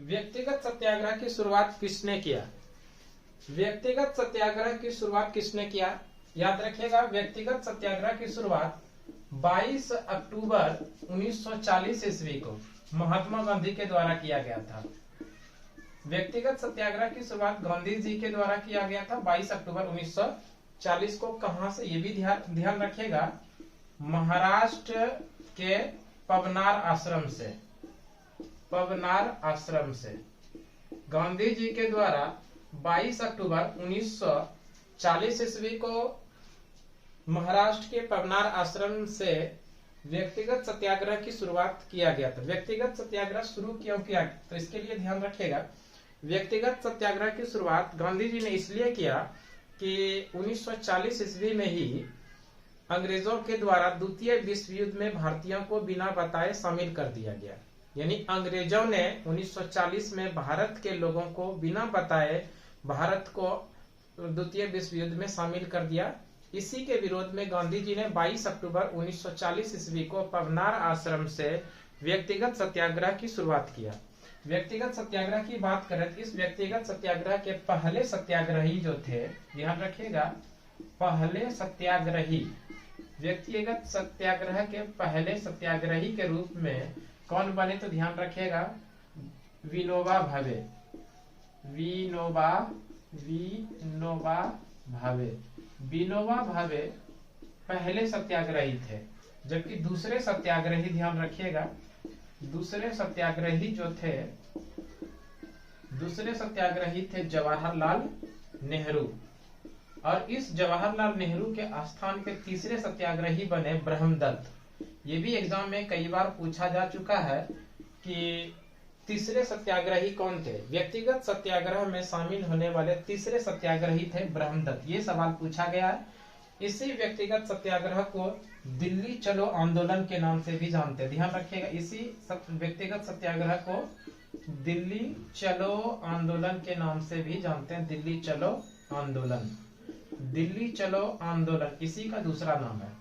व्यक्तिगत सत्याग्रह की शुरुआत किसने किया? व्यक्तिगत सत्याग्रह की शुरुआत किसने किया? याद रखिएगा, व्यक्तिगत सत्याग्रह की शुरुआत 22 अक्टूबर 1940 ईस्वी को महात्मा गांधी के द्वारा किया गया था। व्यक्तिगत सत्याग्रह की शुरुआत गांधी जी के द्वारा किया गया था 22 अक्टूबर 1940 को। कहां से, ये भी ध्यान रखिएगा, महाराष्ट्र के पवनार आश्रम से। पवनार आश्रम से गांधी जी के द्वारा 22 अक्टूबर 1940 ईस्वी को महाराष्ट्र के पवनार आश्रम से व्यक्तिगत सत्याग्रह की शुरुआत किया गया था। व्यक्तिगत सत्याग्रह शुरू क्यों किया, तो इसके लिए ध्यान रखिएगा, व्यक्तिगत सत्याग्रह की शुरुआत गांधी जी ने इसलिए किया कि 1940 ईस्वी में ही अंग्रेजों के द्वारा द्वितीय विश्व युद्ध में भारतीयों को बिना बताए शामिल कर दिया गया। यानी अंग्रेजों ने 1940 में भारत के लोगों को बिना बताए भारत को द्वितीय विश्व युद्ध में शामिल कर दिया। इसी के विरोध में गांधी जी ने 22 अक्टूबर 1940 ईस्वी को पवनार आश्रम से व्यक्तिगत सत्याग्रह की शुरुआत किया। व्यक्तिगत सत्याग्रह की बात करें तो इस व्यक्तिगत सत्याग्रह के पहले सत्याग्रही जो थे, ध्यान रखिएगा, पहले सत्याग्रही, व्यक्तिगत सत्याग्रह के पहले सत्याग्रही के रूप में कौन बने, तो ध्यान रखिएगा, विनोबा भावे। विनोबा भावे। विनोबा भावे पहले सत्याग्रही थे, जबकि दूसरे सत्याग्रही, ध्यान रखिएगा, दूसरे सत्याग्रही जो थे, दूसरे सत्याग्रही थे जवाहरलाल नेहरू। और इस जवाहरलाल नेहरू के स्थान पे तीसरे सत्याग्रही बने ब्रह्मदत्त। ये भी एग्जाम में कई बार पूछा जा चुका है कि तीसरे सत्याग्रही कौन थे। व्यक्तिगत सत्याग्रह में शामिल होने वाले तीसरे सत्याग्रही थे ब्रह्मदत्त। ये सवाल पूछा गया है। इसी व्यक्तिगत सत्याग्रह को दिल्ली चलो आंदोलन के नाम से भी जानते हैं, ध्यान रखिएगा। इसी व्यक्तिगत सत्याग्रह को दिल्ली चलो आंदोलन के नाम से भी जानते हैं। दिल्ली चलो आंदोलन, दिल्ली चलो आंदोलन इसी का दूसरा नाम है।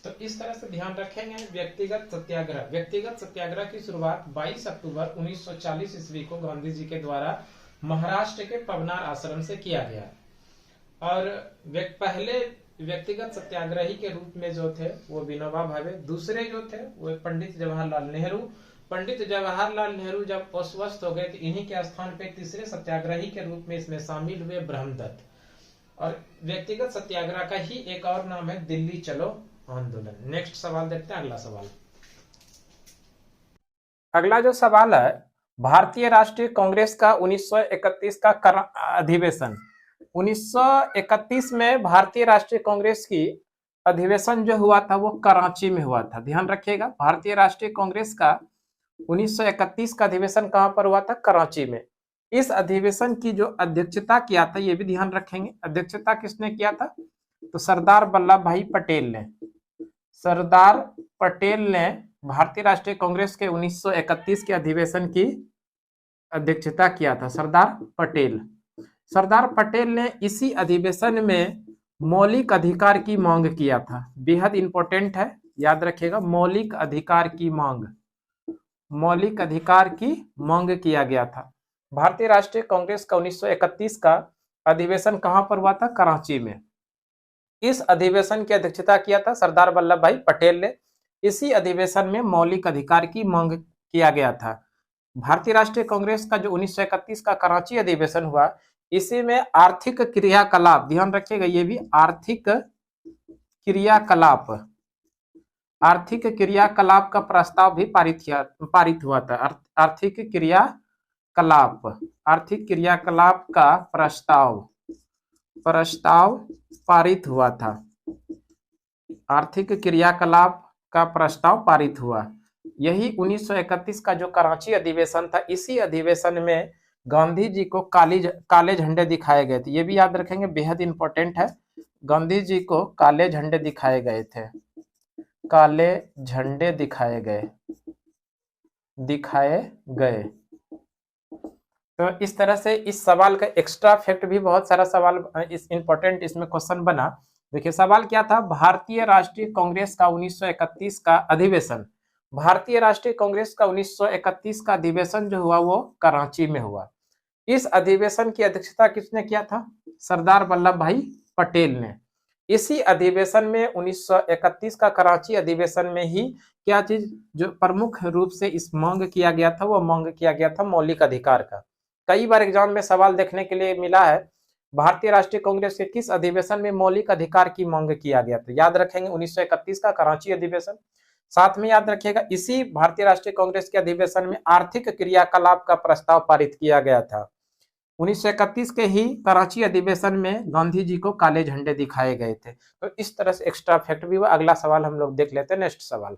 तो इस तरह से ध्यान रखेंगे व्यक्तिगत सत्याग्रह। व्यक्तिगत सत्याग्रह की शुरुआत 22 अक्टूबर 1940 ईस्वी को गांधी जी के द्वारा महाराष्ट्र के पवनार आश्रम से किया गया। और पहले व्यक्तिगत सत्याग्रही के रूप में जो थे वो विनोबा भावे, दूसरे जो थे वो पंडित जवाहरलाल नेहरू। पंडित जवाहरलाल नेहरू जब अस्वस्थ हो गए तो इन्हीं के स्थान पे तीसरे सत्याग्रही के रूप में इसमें शामिल हुए ब्रह्मदत्त। और व्यक्तिगत सत्याग्रह का ही एक और नाम है दिल्ली चलो आंदोलन। नेक्स्ट सवाल देखते हैं, अगला सवाल। अगला जो सवाल है, भारतीय राष्ट्रीय कांग्रेस का 1931 का अधिवेशन। 1931 में भारतीय राष्ट्रीय कांग्रेस की अधिवेशन जो हुआ था वो कराची में हुआ था। ध्यान रखिएगा, भारतीय राष्ट्रीय कांग्रेस का 1931 का अधिवेशन कहां पर हुआ था? कराची में। इस अधिवेशन की जो अध्यक्षता किया था, ये भी ध्यान रखेंगे, अध्यक्षता किसने किया था? तो सरदार वल्लभ भाई पटेल ने। सरदार पटेल ने भारतीय राष्ट्रीय कांग्रेस के 1931 के अधिवेशन की अध्यक्षता किया था। सरदार पटेल। सरदार पटेल ने इसी अधिवेशन में मौलिक अधिकार की मांग किया था। बेहद इंपॉर्टेंट है, याद रखिएगा, मौलिक अधिकार की मांग, मौलिक अधिकार की मांग किया गया था। भारतीय राष्ट्रीय कांग्रेस का 1931 का अधिवेशन कहां पर हुआ था? कराची में। इस अधिवेशन की अध्यक्षता किया था सरदार वल्लभ भाई पटेल ने। इसी अधिवेशन में मौलिक अधिकार की मांग किया गया था। भारतीय राष्ट्रीय कांग्रेस का जो 1931 का कराची अधिवेशन हुआ, इसी में आर्थिक क्रियाकलाप, ध्यान रखिएगा, ये भी आर्थिक क्रियाकलाप, आर्थिक क्रियाकलाप का प्रस्ताव भी पारित हुआ था। आर्थिक क्रियाकलाप, आर्थिक क्रियाकलाप का प्रस्ताव पारित हुआ था। आर्थिक क्रियाकलाप का प्रस्ताव पारित हुआ। यही 1931 का जो कराची अधिवेशन था, इसी अधिवेशन में गांधी जी को काले झंडे दिखाए गए थे। ये भी याद रखेंगे, बेहद इंपॉर्टेंट है। गांधी जी को काले झंडे दिखाए गए थे, काले झंडे दिखाए गए। तो इस तरह से इस सवाल का एक्स्ट्रा फैक्ट भी बहुत सारा सवाल इस इंपॉर्टेंट इसमें क्वेश्चन बना। देखिए सवाल क्या था, भारतीय राष्ट्रीय कांग्रेस का 1931 का अधिवेशन भारतीय राष्ट्रीय कांग्रेस का 1931 का अधिवेशन जो हुआ वो कराची में हुआ। इस अधिवेशन की अध्यक्षता किसने किया था? सरदार वल्लभ भाई पटेल ने। इसी अधिवेशन में 1931 का कराची अधिवेशन में ही क्या चीज जो प्रमुख रूप से इस मांग किया गया था, वो मांग किया गया था मौलिक अधिकार का। कई बार एग्जाम में सवाल देखने के लिए मिला है, भारतीय राष्ट्रीय कांग्रेस के किस अधिवेशन में मौलिक अधिकार की मांग किया गया था? याद रखेंगे 1931 का कराची अधिवेशन। साथ में याद रखिएगा इसी भारतीय राष्ट्रीय कांग्रेस के अधिवेशन में आर्थिक क्रियाकलाप का प्रस्ताव पारित किया गया था। 1931 के ही कराची अधिवेशन में गांधी जी को काले झंडे दिखाए गए थे। तो इस तरह से एक्स्ट्रा फैक्ट भी हुआ। अगला सवाल हम लोग देख लेते हैं, नेक्स्ट सवाल।